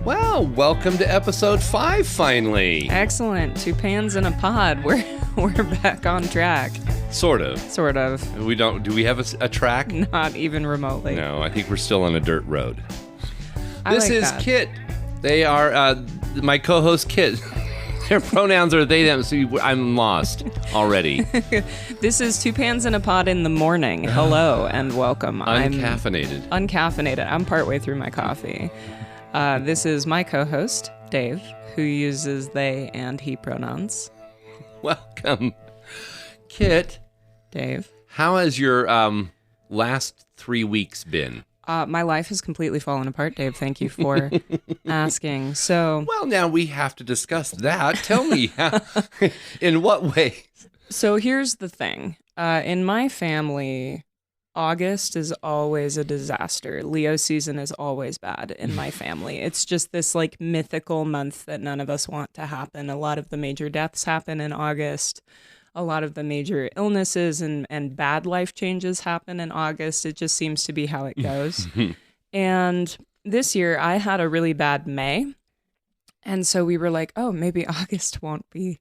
Well, welcome to episode 5 finally. Excellent. 2 pans in a pod. We're back on track. Sort of. Do we have a track? Not even remotely. No, I think we're still on a dirt road. This like is that. Kit. They are my co-host Kit. Their pronouns are they, them, so I'm lost already. This is 2 pans in a pod in the morning. Hello and welcome. Uncaffeinated. I'm partway through my coffee. This is my co-host, Dave, who uses they and he pronouns. Welcome. Kit. Dave. How has your last 3 weeks been? My life has completely fallen apart, Dave. Thank you for asking. So, Well, now we have to discuss that. Tell me, in what way? So here's the thing. In my family, August is always a disaster. Leo season is always bad in my family. It's just this like mythical month that none of us want to happen. A lot of the major deaths happen in August. A lot of the major illnesses and bad life changes happen in August. It just seems to be how it goes. And this year I had a really bad May. And so we were like, oh, maybe August won't be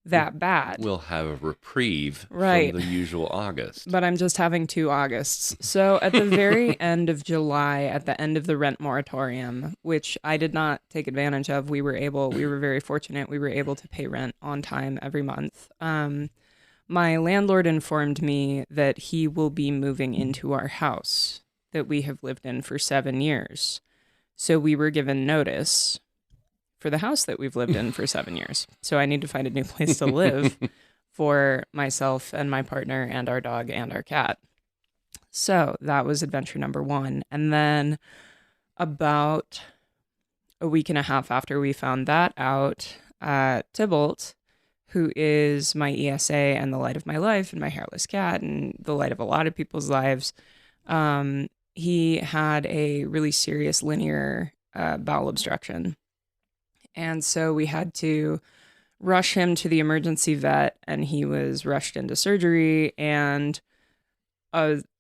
that bad. We'll have a reprieve Right. from the usual August. But I'm just having 2 Augusts. So at the very end of July, at the end of the rent moratorium, which I did not take advantage of, we were very fortunate. We were able to pay rent on time every month. My landlord informed me that he will be moving into our house that we have lived in for 7 years. So we were given notice for the house that we've lived in for 7 years. So I need to find a new place to live for myself and my partner and our dog and our cat. So that was adventure number 1. And then about a week and a half after we found that out, Tybalt, who is my ESA and the light of my life and my hairless cat and the light of a lot of people's lives, he had a really serious linear bowel obstruction. And so we had to rush him to the emergency vet, and he was rushed into surgery. And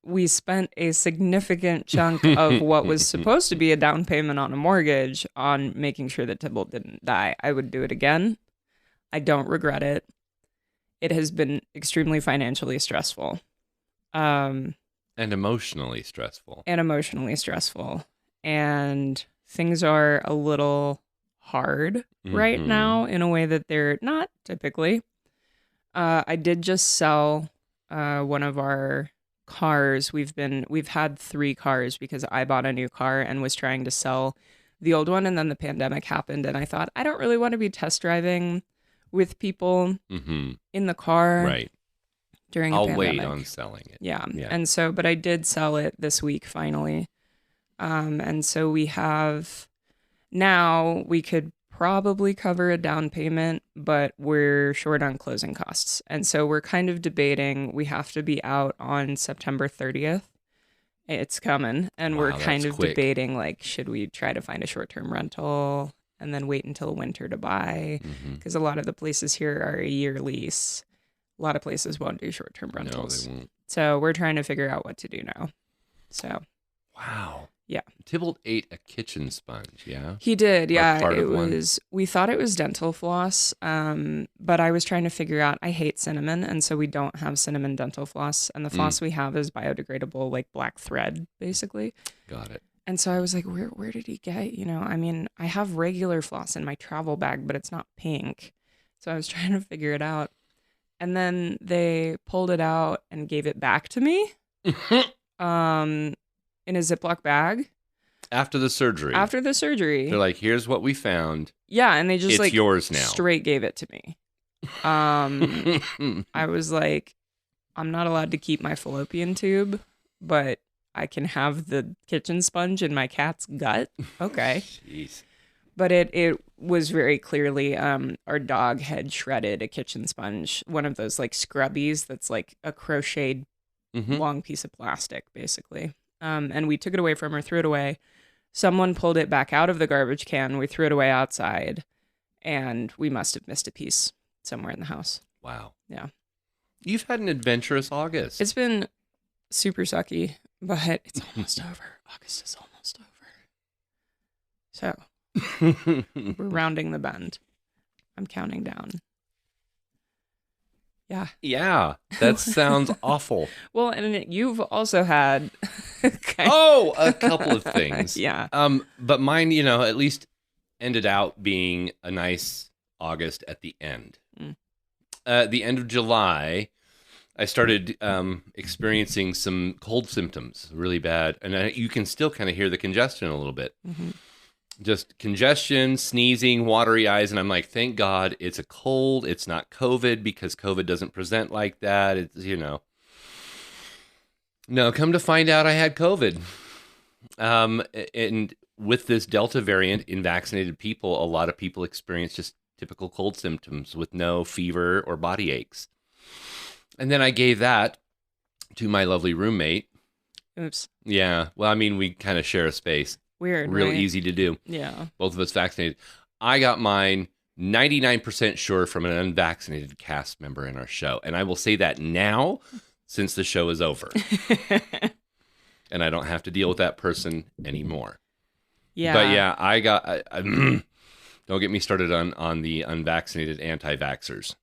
we spent a significant chunk of what was supposed to be a down payment on a mortgage on making sure that Tybalt didn't die. I would do it again. I don't regret it. It has been extremely financially stressful. And emotionally stressful. And things are a little hard right now in a way that they're not typically. I did just sell one of our cars. We've had 3 cars because I bought a new car and was trying to sell the old one, and then the pandemic happened, and I thought I don't really want to be test driving with people in the car Right. during a I'll pandemic. wait on selling it. Yeah. And so, but I did sell it this week finally. And so we have now, we could probably cover a down payment, but we're short on closing costs. And so we're kind of debating, we have to be out on September 30th. It's coming. And we're kind of quick. debating, like, should we try to find a short-term rental and then wait until winter to buy? Because a lot of the places here are a year lease. A lot of places won't do short-term rentals. No, they won't. So we're trying to figure out what to do now. So. Wow. Yeah. Tybalt ate a kitchen sponge, yeah? He did, yeah. Part of one. We thought it was dental floss, but I was trying to figure out, I hate cinnamon, and so we don't have cinnamon dental floss, and the floss we have is biodegradable, like black thread, basically. Got it. And so I was like, where did he get, I mean, I have regular floss in my travel bag, but it's not pink. So I was trying to figure it out. And then they pulled it out and gave it back to me. In a Ziploc bag. After the surgery. They're like, here's what we found. Yeah, and they just it's yours now. Straight gave it to me. I was like, I'm not allowed to keep my fallopian tube, but I can have the kitchen sponge in my cat's gut. Okay. Jeez. But it was very clearly our dog had shredded a kitchen sponge, one of those like scrubbies that's like a crocheted long piece of plastic, basically. And we took it away from her, threw it away. Someone pulled it back out of the garbage can. We threw it away outside, and we must have missed a piece somewhere in the house. Wow. Yeah. You've had an adventurous August. It's been super sucky, but it's almost over. August is almost over. So We're rounding the bend. I'm counting down. Yeah. Yeah, that sounds awful. Well, and you've also had Oh, a couple of things. Yeah. But mine, at least ended out being a nice August at the end. The end of July, I started experiencing some cold symptoms, really bad, and you can still kind of hear the congestion a little bit. Mm-hmm. Just congestion, sneezing, watery eyes, and I'm like, thank God it's a cold. It's not COVID, because COVID doesn't present like that. It's. No, come to find out, I had COVID. And with this Delta variant in vaccinated people, a lot of people experience just typical cold symptoms with no fever or body aches. And then I gave that to my lovely roommate. Oops. Yeah. Well, I mean, we kind of share a space. Weird. Real right? easy to do. Yeah. Both of us vaccinated. I got mine 99% sure from an unvaccinated cast member in our show. And I will say that now, since the show is over. And I don't have to deal with that person anymore. Yeah. But yeah, don't get me started on the unvaccinated anti-vaxxers,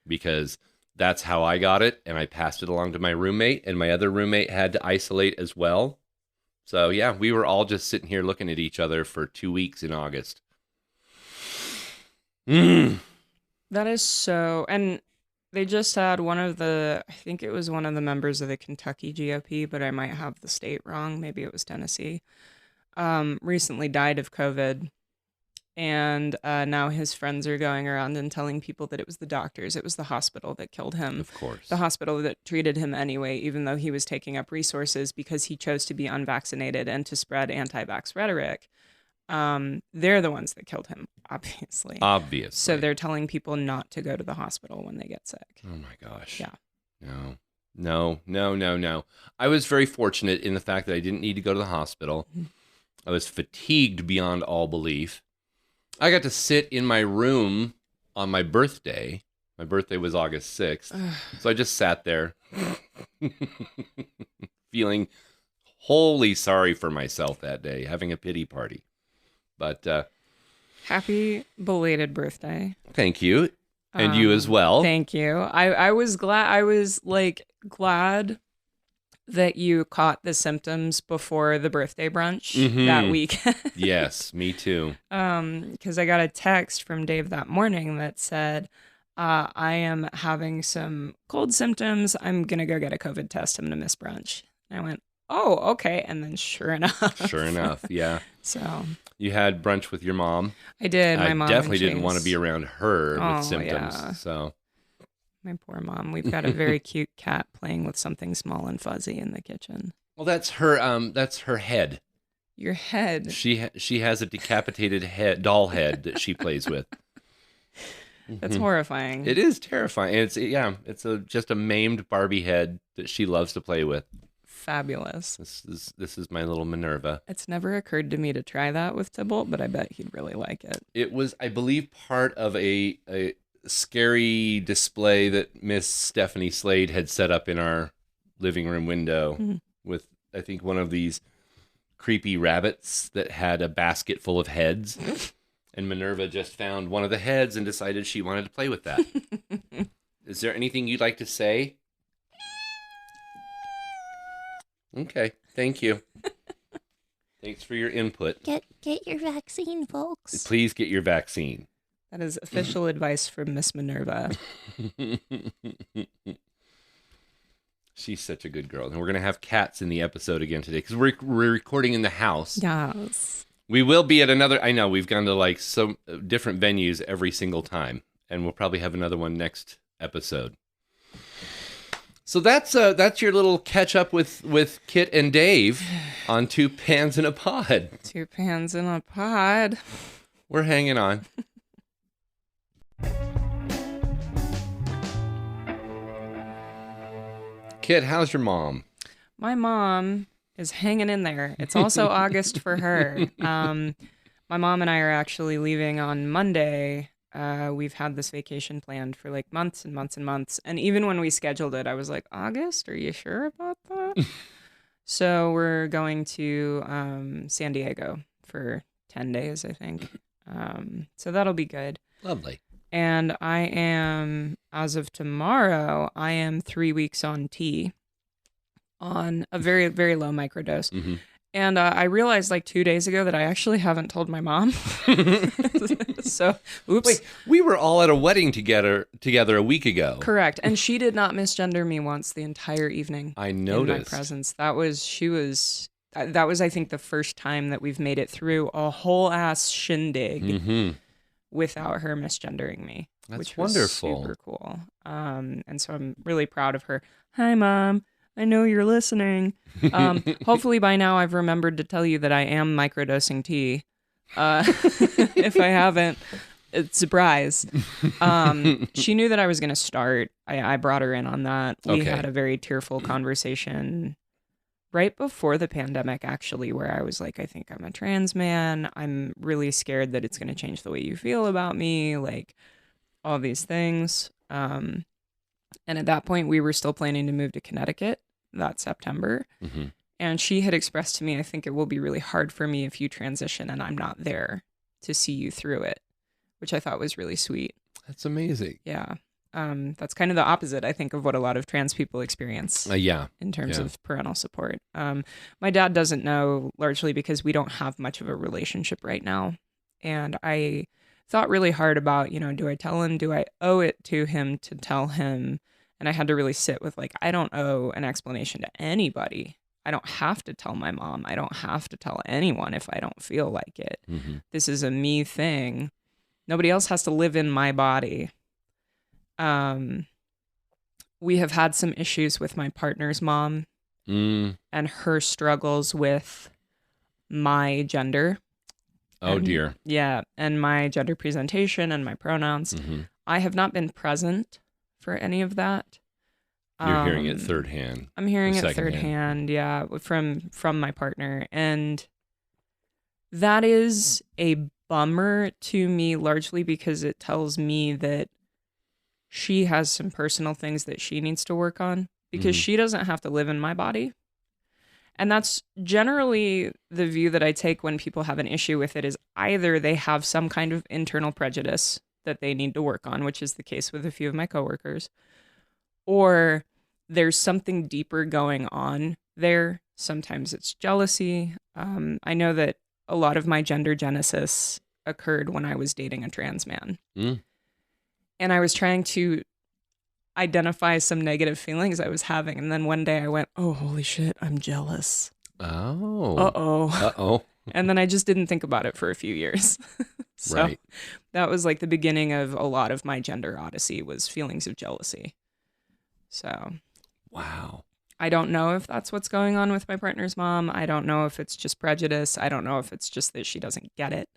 because that's how I got it, and I passed it along to my roommate, and my other roommate had to isolate as well. So yeah, we were all just sitting here looking at each other for 2 weeks in August. That is so, and they just had I think it was one of the members of the Kentucky GOP, but I might have the state wrong. Maybe it was Tennessee. Recently died of COVID. And now his friends are going around and telling people that it was the doctors. It was the hospital that killed him. Of course. The hospital that treated him anyway, even though he was taking up resources because he chose to be unvaccinated and to spread anti-vax rhetoric. They're the ones that killed him, obviously. Obviously. So they're telling people not to go to the hospital when they get sick. Oh my gosh. Yeah. No. I was very fortunate in the fact that I didn't need to go to the hospital. Mm-hmm. I was fatigued beyond all belief. I got to sit in my room on my birthday. My birthday was August 6th. So I just sat there feeling wholly sorry for myself that day, having a pity party. But happy belated birthday. Thank you. And you as well. Thank you. I was glad. I was glad that you caught the symptoms before the birthday brunch that weekend. Yes, me too. Because I got a text from Dave that morning that said, I am having some cold symptoms. I'm going to go get a COVID test. I'm going to miss brunch. And I went, oh, okay. And then sure enough, yeah. So you had brunch with your mom. I did. My mom definitely didn't want to be around her with symptoms. Yeah. So my poor mom. We've got a very cute cat playing with something small and fuzzy in the kitchen. Well, that's her head. Your head. She has a decapitated doll head that she plays with. That's horrifying. It is terrifying. It's just a maimed Barbie head that she loves to play with. Fabulous. This is my little Minerva. It's never occurred to me to try that with Tybalt, but I bet he'd really like it. It was, I believe, part of a scary display that Miss Stephanie Slade had set up in our living room window with, I think, one of these creepy rabbits that had a basket full of heads. And Minerva just found one of the heads and decided she wanted to play with that. Is there anything you'd like to say? Okay, thank you. Thanks for your input. Get your vaccine, folks. Please get your vaccine. That is official advice from Miss Minerva. She's such a good girl. And we're going to have cats in the episode again today because we're recording in the house. Yes. We will be at another, I know, we've gone to some different venues every single time. And we'll probably have another one next episode. So that's your little catch up with Kit and Dave on Two Pans in a Pod. 2 pans in a pod. We're hanging on. Kit, how's your mom? My mom is hanging in there. It's also August for her. My mom and I are actually leaving on Monday. We've had this vacation planned for months and months and months. And even when we scheduled it, I was like, August, are you sure about that? So we're going to San Diego for 10 days, I think. So that'll be good. Lovely. And I am, as of tomorrow, I am 3 weeks on T on a very, very low microdose. Mm-hmm. And I realized like 2 days ago that I actually haven't told my mom. So, oops. Wait, we were all at a wedding together a week ago. Correct. And she did not misgender me once the entire evening. I In noticed. my presence. That was, I think, the first time that we've made it through a whole ass shindig Mm-hmm. without her misgendering me. That's which was wonderful. super cool. And so I'm really proud of her. Hi, Mom. I know you're listening. Hopefully by now I've remembered to tell you that I am microdosing tea. If I haven't, it's a surprise. She knew that I was going to start. I brought her in on that. We Okay. had a very tearful conversation right before the pandemic, actually, where I was like, I think I'm a trans man. I'm really scared that it's going to change the way you feel about me, like all these things. And at that point, we were still planning to move to Connecticut that September. Mm-hmm. And she had expressed to me, I think it will be really hard for me if you transition and I'm not there to see you through it, which I thought was really sweet. That's amazing. Yeah. That's kind of the opposite, I think, of what a lot of trans people experience Yeah. in terms Yeah. of parental support. My dad doesn't know, largely because we don't have much of a relationship right now. And I thought really hard about, do I tell him? Do I owe it to him to tell him? And I had to really sit with, like, I don't owe an explanation to anybody. I don't have to tell my mom. I don't have to tell anyone if I don't feel like it. Mm-hmm. This is a me thing. Nobody else has to live in my body. We have had some issues with my partner's mom and her struggles with my gender. Oh, And- dear. Yeah, and my gender presentation and my pronouns. Mm-hmm. I have not been present for any of that. You're hearing it Um, third hand. I'm hearing or it second third hand. hand, yeah, from my partner, and that is a bummer to me, largely because it tells me that she has some personal things that she needs to work on because Mhm. she doesn't have to live in my body. And that's generally the view that I take when people have an issue with it, is either they have some kind of internal prejudice that they need to work on, which is the case with a few of my coworkers, or there's something deeper going on there. Sometimes it's jealousy. I know that a lot of my gender genesis occurred when I was dating a trans man. Mm. And I was trying to identify some negative feelings I was having. And then one day I went, oh, holy shit, I'm jealous. Oh. Uh-oh. Uh-oh. And then I just didn't think about it for a few years. So Right. that was like the beginning of a lot of my gender odyssey, was feelings of jealousy. So Wow. I don't know if that's what's going on with my partner's mom. I don't know if it's just prejudice. I don't know if it's just that she doesn't get it.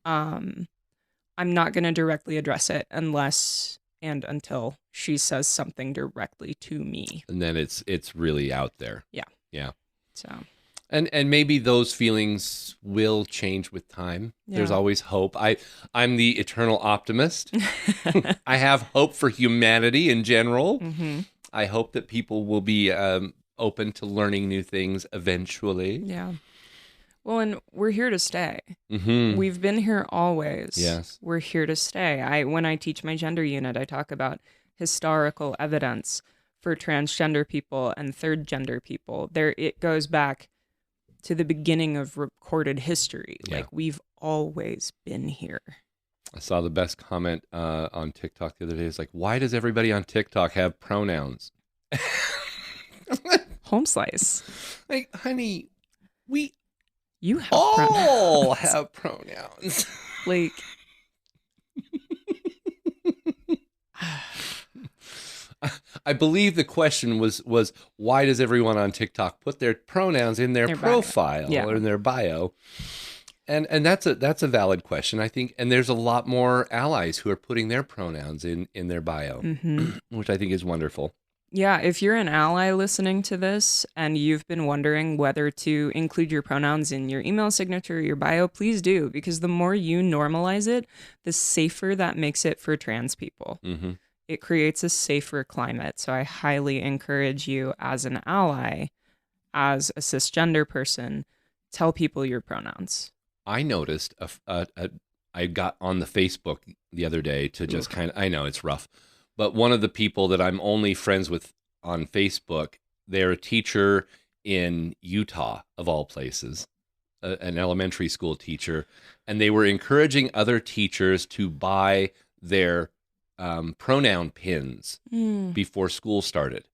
I'm not going to directly address it unless and until she says something directly to me. And then it's really out there. Yeah. So And maybe those feelings will change with time. There's Yeah. always hope. I'm the eternal optimist. I have hope for humanity in general. hmm I hope that people will be open to learning new things eventually. Yeah. Well, and we're here to stay. Mm-hmm. We've been here always. Yes. We're here to stay. When I teach my gender unit, I talk about historical evidence for transgender people and third gender people. It goes back to the beginning of recorded history. Yeah. Like, we've always been here. I saw the best comment on TikTok the other day. It's like, why does everybody on TikTok have pronouns? Home slice. Like, honey, we You have all pronouns. have pronouns. Like, I believe the question was why does everyone on TikTok put their pronouns in their Their bio. profile Yeah. or in their bio? And that's a valid question, I think. And there's a lot more allies who are putting their pronouns in their bio, mhm. which I think is wonderful. Yeah, if you're an ally listening to this and you've been wondering whether to include your pronouns in your email signature or your bio, please do, because the more you normalize it, the safer that makes it for trans people. Mm-hmm. It creates a safer climate. So I highly encourage you, as an ally, as a cisgender person, tell people your pronouns. I noticed I got on the Facebook the other day to just kind of, I know it's rough, but one of the people that I'm only friends with on Facebook, they're a teacher in Utah, of all places, an elementary school teacher, and they were encouraging other teachers to buy their pronoun pins before school started.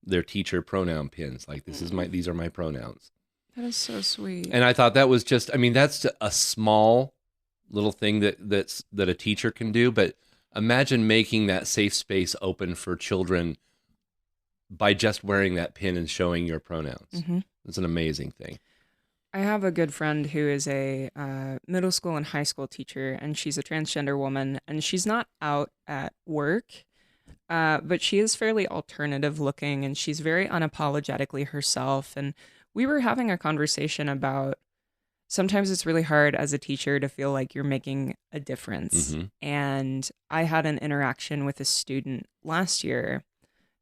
Their teacher pronoun pins, like these are my pronouns. That is so sweet. And I thought that was just, I mean, that's a small little thing that a teacher can do, but imagine making that safe space open for children by just wearing that pin and showing your pronouns. Mm-hmm. It's an amazing thing. I have a good friend who is a middle school and high school teacher, and she's a transgender woman, and she's not out at work, but she is fairly alternative looking, and she's very unapologetically herself. And we were having a conversation about sometimes it's really hard as a teacher to feel like you're making a difference. Mm-hmm. And I had an interaction with a student last year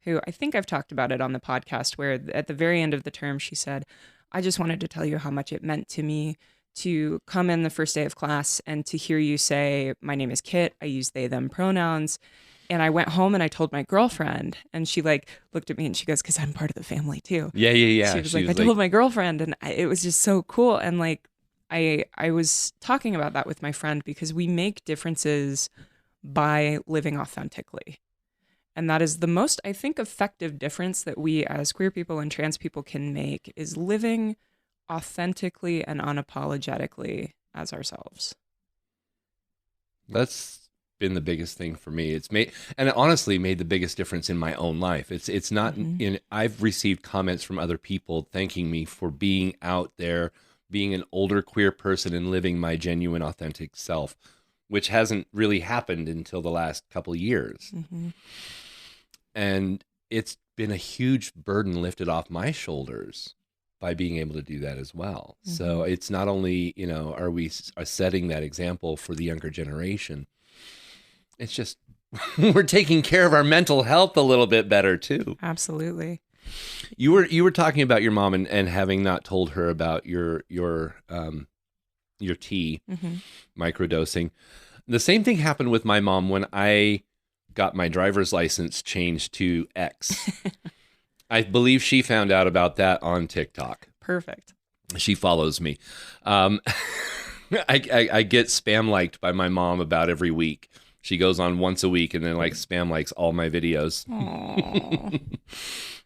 who I think I've talked about it on the podcast, where at the very end of the term, she said, I just wanted to tell you how much it meant to me to come in the first day of class and to hear you say, my name is Kit. I use they, them pronouns. And I went home and I told my girlfriend, and she like looked at me and she goes, because I'm part of the family too. Yeah. She was like, I told my girlfriend, and it was just so cool. And like, I was talking about that with my friend because we make differences by living authentically. And that is the most, I think, effective difference that we as queer people and trans people can make, is living authentically and unapologetically as ourselves. That's been the biggest thing for me. It's made, and it honestly made the biggest difference in my own life. It's not in, I've received comments from other people thanking me for being out there, being an older queer person and living my genuine, authentic self, which hasn't really happened until the last couple of years. Mm-hmm. And it's been a huge burden lifted off my shoulders by being able to do that as well. Mm-hmm. So it's not only, are we setting that example for the younger generation, it's just we're taking care of our mental health a little bit better too. Absolutely. You were talking about your mom and having not told her about your tea, microdosing. The same thing happened with my mom when I got my driver's license changed to X. I believe she found out about that on TikTok. Perfect. She follows me. I get spam liked by my mom about every week. She goes on once a week and then like spam likes all my videos.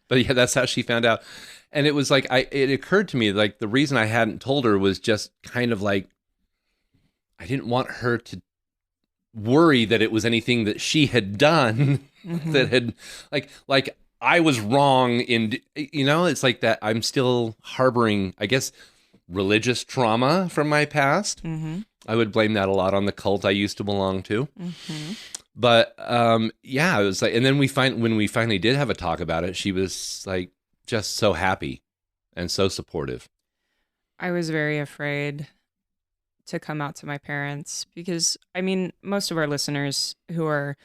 But yeah, that's how she found out. And it was like, it occurred to me, like the reason I hadn't told her was just kind of like, I didn't want her to worry that it was anything that she had done that had like I was wrong in, it's like that I'm still harboring, I guess, religious trauma from my past. I would blame that a lot on the cult I used to belong to. But yeah, it was like, and then when we finally did have a talk about it, she was like just so happy and so supportive. I was very afraid to come out to my parents because, I mean, most of our listeners who are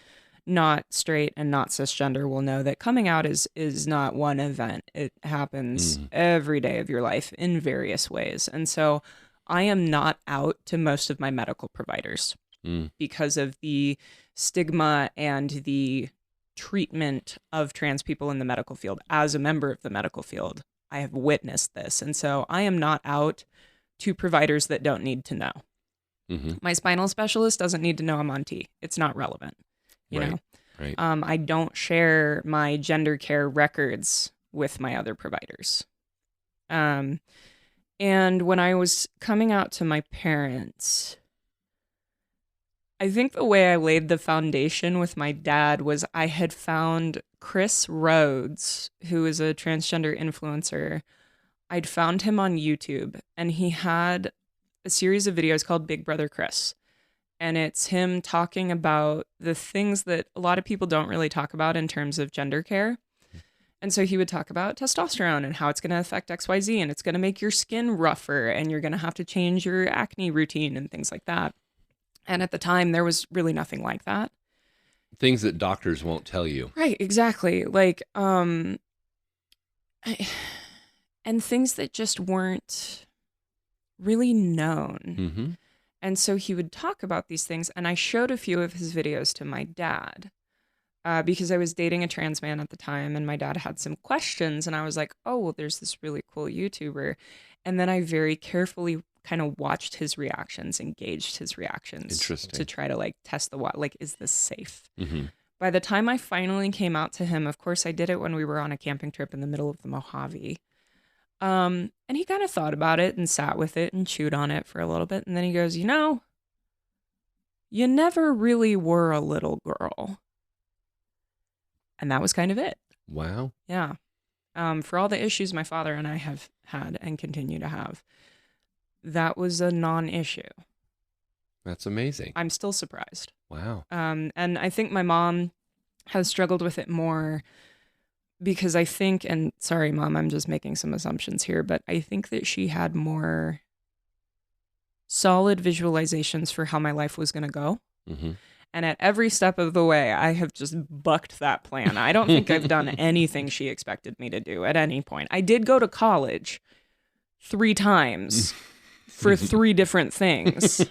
not straight and not cisgender will know that coming out is not one event. It happens every day of your life in various ways. And so I am not out to most of my medical providers because of the stigma and the treatment of trans people in the medical field. As a member of the medical field, I have witnessed this. And so I am not out to providers that don't need to know. My spinal specialist doesn't need to know I'm on T. It's not relevant. You know? Right. I don't share my gender care records with my other providers. And when I was coming out to my parents, I think the way I laid the foundation with my dad was I had found Chris Rhodes, who is a transgender influencer. I'd found him on YouTube, and he had a series of videos called Big Brother Chris. And it's him talking about the things that a lot of people don't really talk about in terms of gender care. And so he would talk about testosterone and how it's going to affect XYZ, and it's going to make your skin rougher, and you're going to have to change your acne routine and things like that. And at the time, there was really nothing like that. Things that doctors won't tell you. Right, exactly. Like, and things that just weren't really known. Mm-hmm. And so he would talk about these things. And I showed a few of his videos to my dad because I was dating a trans man at the time. And my dad had some questions. And I was like, oh, well, there's this really cool YouTuber. And then I very carefully kind of watched his reactions, engaged his reactions. Interesting. To try to like test the water. Like, is this safe? Mm-hmm. By the time I finally came out to him, of course, I did it when we were on a camping trip in the middle of the Mojave. And he kind of thought about it and sat with it and chewed on it for a little bit. And then he goes, you know, you never really were a little girl. And that was kind of it. Wow. Yeah. For all the issues my father and I have had and continue to have, that was a non-issue. That's amazing. I'm still surprised. Wow. And I think my mom has struggled with it more because I think, and sorry, Mom, I'm just making some assumptions here, but I think that she had more solid visualizations for how my life was going to go. Mm-hmm. And at every step of the way, I have just bucked that plan. I don't think I've done anything she expected me to do at any point. I did go to college 3 times for 3 different things.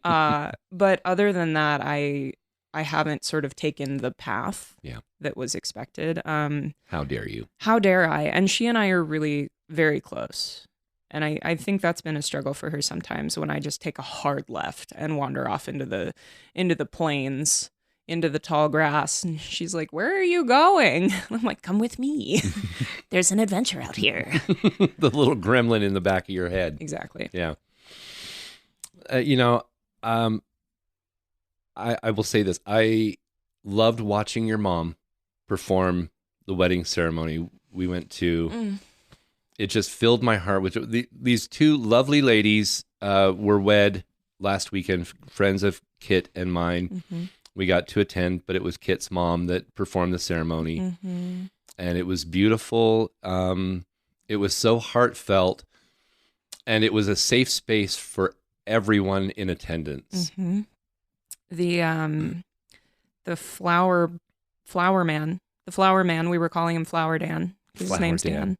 But other than that, I haven't sort of taken the path that was expected. How dare you? How dare I? And she and I are really very close. And I think that's been a struggle for her sometimes when I just take a hard left and wander off into the plains, into the tall grass. And she's like, where are you going? And I'm like, come with me. There's an adventure out here. The little gremlin in the back of your head. Exactly. Yeah. I will say this. I loved watching your mom perform the wedding ceremony we went to. It just filled my heart with these 2 lovely ladies were wed last weekend, friends of Kit and mine. Mm-hmm. We got to attend, but it was Kit's mom that performed the ceremony. Mm-hmm. And it was beautiful. It was so heartfelt, and it was a safe space for everyone in attendance. Mm-hmm. The flower man, we were calling him Flower Dan. His name's Dan.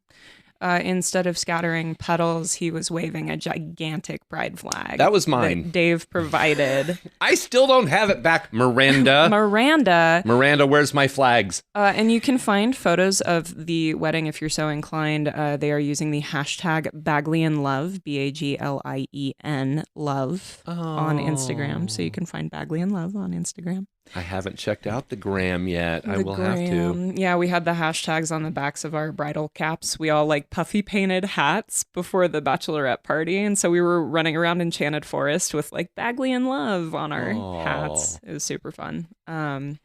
Instead of scattering petals, he was waving a gigantic pride flag. That was mine. That Dave provided. I still don't have it back, Miranda. Miranda, where's my flags? And you can find photos of the wedding if you're so inclined. They are using the hashtag #BagleyandLove, BAGLIEN love on Instagram. So you can find Bagley and Love on Instagram. I haven't checked out the gram yet. I will have to. Yeah, we had the hashtags on the backs of our bridal caps. We all like puffy painted hats before the bachelorette party. And so we were running around Enchanted Forest with like Bagley and Love on our hats. It was super fun. No,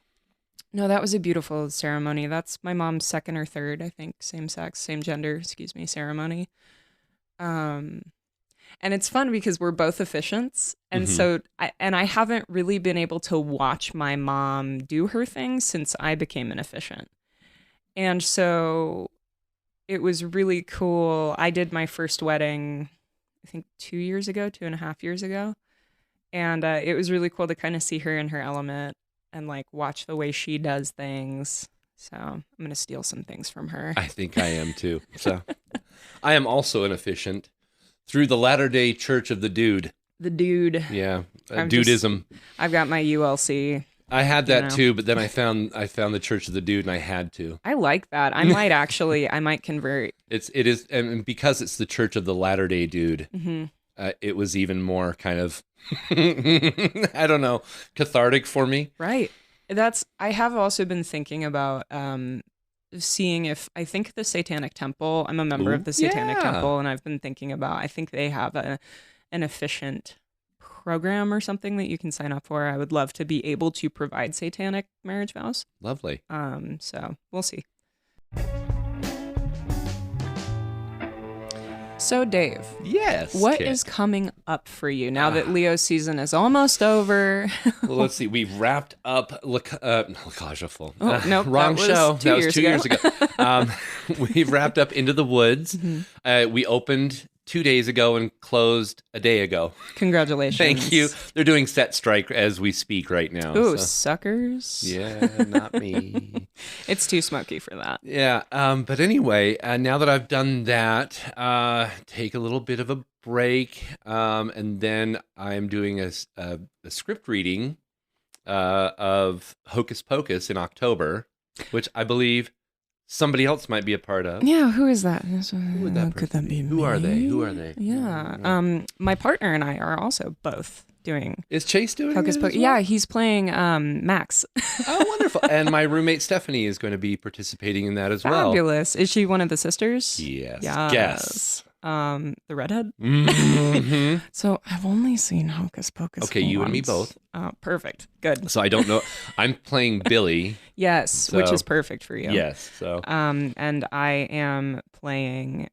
that was a beautiful ceremony. That's my mom's 2nd or 3rd, I think, same sex, same gender, ceremony. And it's fun because we're both officiants. And so I haven't really been able to watch my mom do her thing since I became an officiant. And so it was really cool. I did my first wedding, I think 2.5 years ago. And it was really cool to kind of see her in her element and like watch the way she does things. So I'm going to steal some things from her. I think I am too. So I am also an officiant. Through the Latter-day Church of the Dude. The Dude. Yeah, dudism. I've got my ULC. I had that too, but then I found the Church of the Dude, and I had to. I like that. I might convert. It is, and because it's the Church of the Latter-day Dude, it was even more kind of, I don't know, cathartic for me. Right. I have also been thinking about seeing if I think the Satanic Temple, I'm a member of the Satanic Temple, and I've been thinking about, I think they have an efficient program or something that you can sign up for. I would love to be able to provide satanic marriage vows. Lovely. So we'll see. So Dave, yes, what is coming up for you now that Leo's season is almost over? Well, let's see. We've wrapped up. Lacajaful. Oh no, wrong show. That was 2 years ago. We've wrapped up Into the Woods. We opened 2 days ago and closed a day ago. Congratulations. Thank you. They're doing set strike as we speak right now. Ooh, so. suckers. Yeah, not me. It's too smoky for that. Yeah, but anyway, now that I've done that, take a little bit of a break, and then I'm doing a script reading of Hocus Pocus in October, which I believe somebody else might be a part of. Yeah, who is that? Who would that Could person that be Who are they? me? Who are they? Yeah. My partner and I are also both doing Is Chase doing Hocus it as Pocus. well? Yeah, he's playing Max. Oh, wonderful. And my roommate Stephanie is going to be participating in that as well. Fabulous. Is she one of the sisters? Yes. Yes. Guess. The redhead? Mhm. So I've only seen Hocus Pocus. Okay, you and me once. both. Oh, perfect. Good. So I don't know. I'm playing Billy. Yes, which So- is perfect for you. Yes. So And I am playing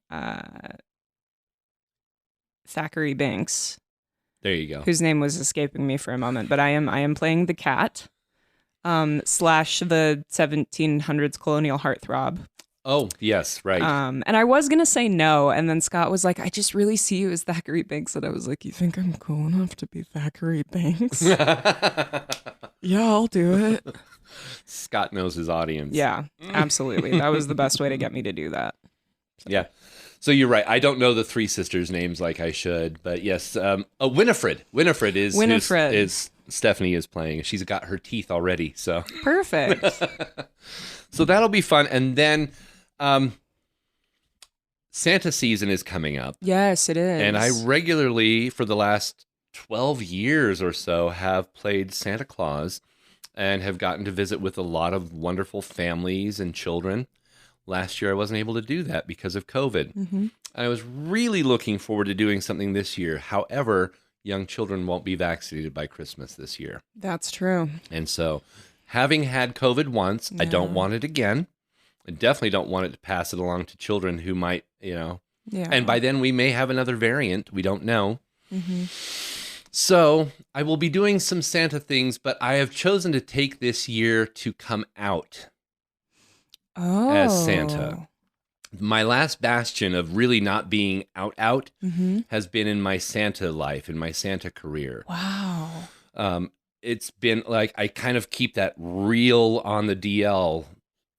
Thackeray Binks, there you go. whose name was escaping me for a moment, but I am playing the cat, slash the 1700s colonial heartthrob. Oh, yes, right. And I was gonna say no, and then Scott was like, "I just really see you as Thackeray Binks," and I was like, "You think I'm cool enough to be Thackeray Binks?" Yeah, I'll do it. Scott knows his audience. Yeah, absolutely. That was the best way to get me to do that. Yeah. So you're right. I don't know the three sisters' names like I should, but yes. Winifred. Winifred is Winifred. is Stephanie is playing. She's got her teeth already. So Perfect. so that'll be fun. And then Santa season is coming up. Yes, it is. And I regularly, for the last 12 years or so, have played Santa Claus and have gotten to visit with a lot of wonderful families and children. Last year, I wasn't able to do that because of COVID. Mm-hmm. I was really looking forward to doing something this year. However, young children won't be vaccinated by Christmas this year. That's true. And so, having had COVID once, I don't Yeah. want it again. I definitely don't want it to pass it along to children who might, Yeah. and by then we may have another variant. We don't know. Mm-hmm. So I will be doing some Santa things, but I have chosen to take this year to come out Oh. as Santa. My last bastion of really not being out Mm-hmm. has been in my Santa life, in my Santa career. Wow. It's been like I kind of keep that real on the DL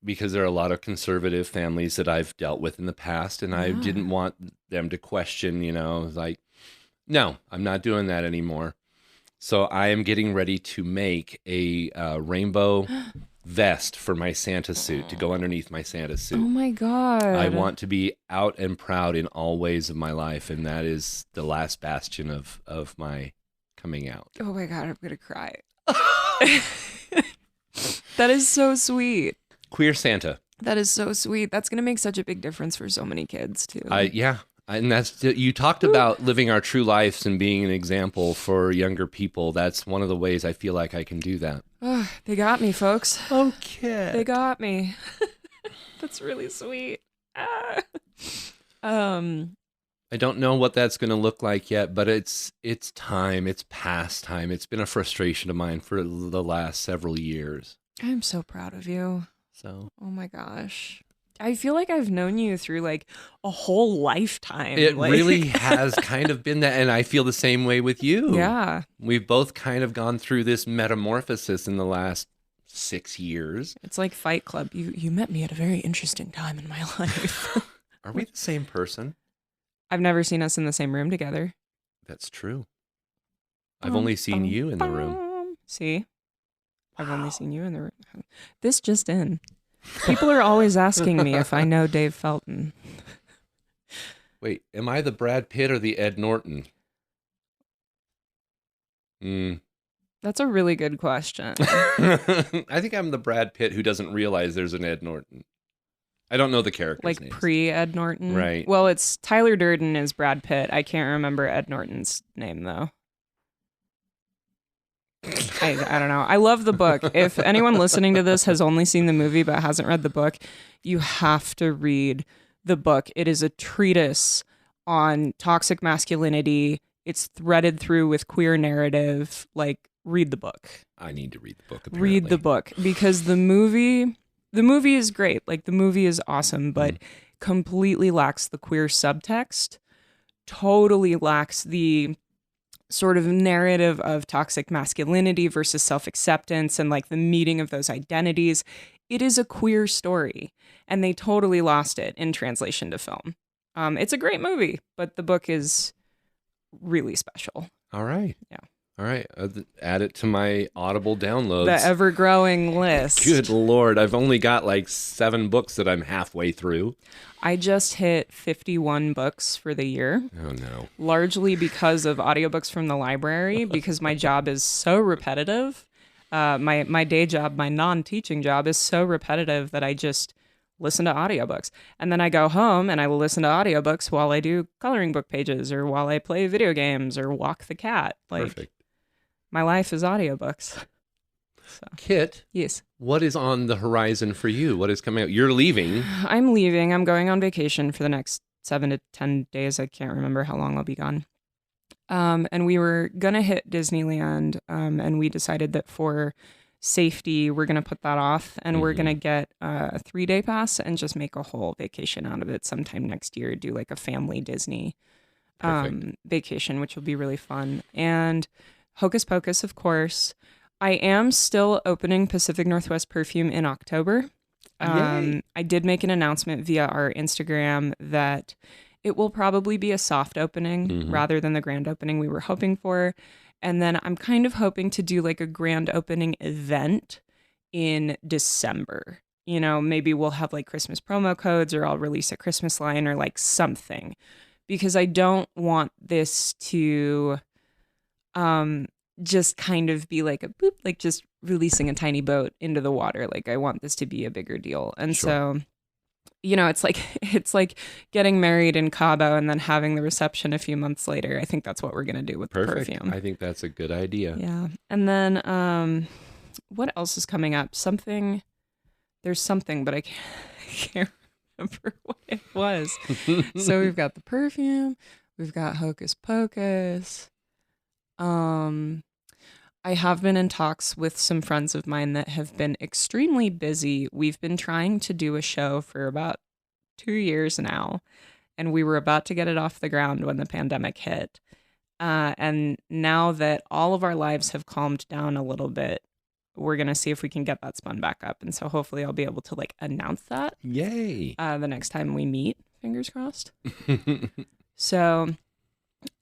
because there are a lot of conservative families that I've dealt with in the past, and I Yeah. didn't want them to question, like, no, I'm not doing that anymore. So I am getting ready to make a rainbow vest for my Santa suit to go underneath my Santa Oh suit. my God. I want to be out and proud in all ways of my life, and that is the last bastion of my coming out. Oh my God, I'm gonna cry. That is so sweet. Queer Santa. That is so sweet. That's gonna make such a big difference for so many kids too. And that's you talked about living our true lives and being an example for younger people. That's one of the ways I feel like I can do that. They got me, folks. Okay. They got me. That's really sweet. Ah. I don't know what that's going to look like yet, but it's time. It's past time. It's been a frustration of mine for the last several years. I'm so proud of you. So Oh my gosh. I feel like I've known you through like a whole lifetime. it like- really has kind of been that, and I feel the same way with you. Yeah. We've both kind of gone through this metamorphosis in the last 6 years. It's like Fight Club. You met me at a very interesting time in my life. Are we the same person? I've never seen us in the same room together. That's true. I've only seen you in the room. See? I've only seen you in the room. This just in. People are always asking me if I know Dave Felton. Wait, am I the Brad Pitt or the Ed Norton? That's a really good question. I think I'm the Brad Pitt who doesn't realize there's an Ed Norton. I don't know the character's Like names. pre-Ed Norton. Right. Well, it's Tyler Durden is Brad Pitt. I can't remember Ed Norton's name though. I don't know. I love the book. If anyone listening to this has only seen the movie but hasn't read the book, you have to read the book. It is a treatise on toxic masculinity. It's threaded through with queer narrative. Like, read the book. I need to read the book. Apparently. Read the book because the movie is great. Like, the movie is awesome, but completely lacks the queer subtext. totally lacks the sort of narrative of toxic masculinity versus self-acceptance and like the meeting of those identities. It is a queer story, and they totally lost it in translation to film. It's a great movie, but the book is really special. All right. Yeah. All right. Add it to my Audible downloads. The ever-growing list. Good Lord. I've only got like 7 books that I'm halfway through. I just hit 51 books for the year. Oh, no. Largely because of audiobooks from the library, because my job is so repetitive. My day job, my non-teaching job is so repetitive that I just listen to audiobooks. And then I go home and I will listen to audiobooks while I do coloring book pages or while I play video games or walk the cat. Like, Perfect. my life is audiobooks. So, Kit, yes. what is on the horizon for you? What is coming out? You're leaving. I'm leaving. I'm going on vacation for the next 7 to 10 days. I can't remember how long I'll be gone. And we were going to hit Disneyland, and we decided that for safety, we're going to put that off, and we're going to get a 3-day pass and just make a whole vacation out of it sometime next year, do like a family Disney vacation, which will be really fun. And Hocus Pocus, of course. I am still opening Pacific Northwest Perfume in October. I did make an announcement via our Instagram that it will probably be a soft opening rather than the grand opening we were hoping for. And then I'm kind of hoping to do like a grand opening event in December. You know, maybe we'll have like Christmas promo codes, or I'll release a Christmas line or like something, because I don't want this to just kind of be like a boop, like just releasing a tiny boat into the water. Like, I want this to be a bigger deal. And so, you know, it's like getting married in Cabo and then having the reception a few months later. I think that's what we're going to do with the perfume. I think that's a good idea. Yeah. And then what else is coming up? There's something, but I can't remember what it was. So we've got the perfume, we've got Hocus Pocus. I have been in talks with some friends of mine that have been extremely busy. We've been trying to do a show for about 2 years now, and we were about to get it off the ground when the pandemic hit. And now that all of our lives have calmed down a little bit, we're going to see if we can get that spun back up. And so hopefully I'll be able to like announce that. Yay. The next time we meet, fingers crossed. So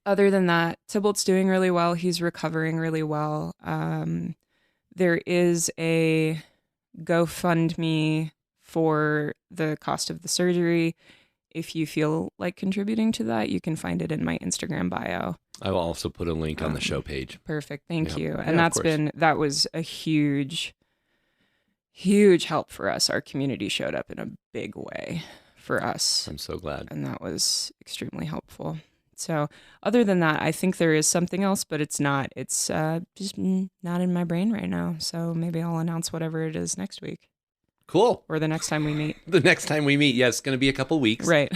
other than that, Tybalt's doing really well. He's recovering really well. There is a GoFundMe for the cost of the surgery. If you feel like contributing to that, you can find it in my Instagram bio. I will also put a link on the show page. Perfect. Thank you. Yeah, And that was a huge help for us. Our community showed up in a big way for us. I'm so glad. And that was extremely helpful. So other than that, I think there is something else, but it's not. It's just not in my brain right now. So maybe I'll announce whatever it is next week. Cool. Or the next time we meet. The next time we meet. Yeah, it's going to be a couple weeks. Right.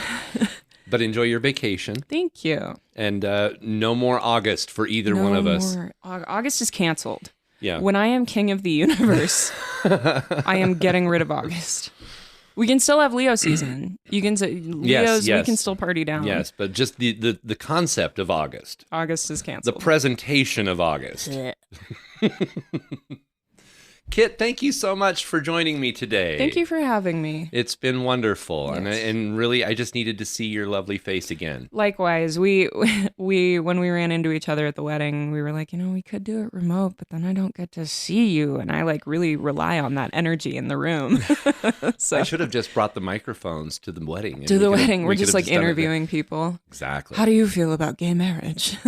But enjoy your vacation. Thank you. And no more August for either one of us. August is canceled. Yeah. When I am king of the universe, I am getting rid of August. We can still have Leo season. You can say Leo's. Yes. We can still party down. Yes, but just the concept of August. August is The canceled. presentation of August. Kit, thank you so much for joining me today. Thank you for having me. It's been wonderful, Yes. and really, I just needed to see your lovely face again. Likewise, we when we ran into each other at the wedding, we were like, we could do it remote, but then I don't get to see you, and I like really rely on that energy in the room. So I should have just brought the microphones to the wedding. and to we the could have- wedding, we we're could just have like done it there. interviewing people. Exactly. How do you feel about gay marriage?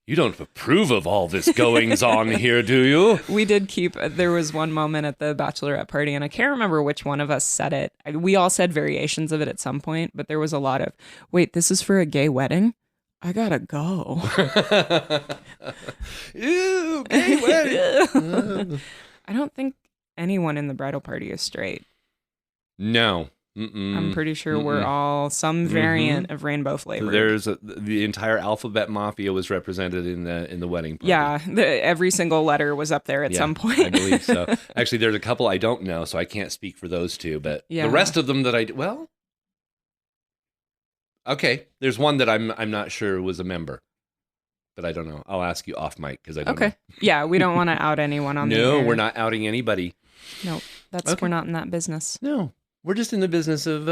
You don't approve of all this goings on here, do you? We did there was one moment at the bachelorette party, and I can't remember which one of us said it. We all said variations of it at some point, but there was a lot of, wait, this is for a gay wedding? I gotta go. Ew, gay wedding. I don't think anyone in the bridal party is straight. No. I'm pretty sure we're all some variant of rainbow flavored. There's the entire alphabet mafia was represented in the wedding party. Yeah, every single letter was up there at some point. I believe so. Actually, there's a couple I don't know, so I can't speak for those two. But the rest of them that Okay. There's one that I'm not sure was a member, but I don't know. I'll ask you off mic because I don't know. Okay. Yeah, we don't want to out anyone on the air. No, we're not outing anybody. No, Okay. we're not in that business. No, we're just in the business of,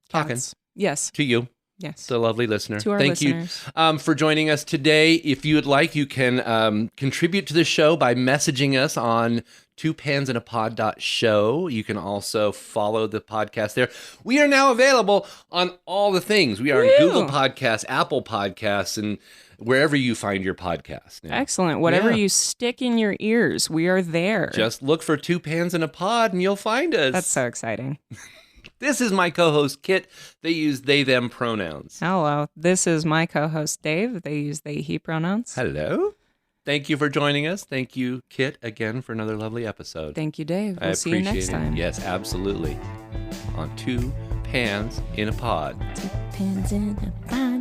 talking Cats. Yes. to you, Yes. the lovely listener. To our Thank listeners. you for joining us today. If you would like, you can contribute to the show by messaging us on twopansinapod.show. You can also follow the podcast there. We are now available on all the things. We are on Google Podcasts, Apple Podcasts, and wherever you find your podcast. Now. Excellent. Whatever Yeah. you stick in your ears, we are there. Just look for Two Pans in a Pod and you'll find us. That's so exciting. This is my co-host, Kit. They use they, them pronouns. Hello. This is my co-host, Dave. They use they, he pronouns. Hello. Thank you for joining us. Thank you, Kit, again for another lovely episode. Thank you, Dave. I We'll see you next appreciate it. time. Yes, absolutely. On Two Pans in a Pod. Pins in a pod.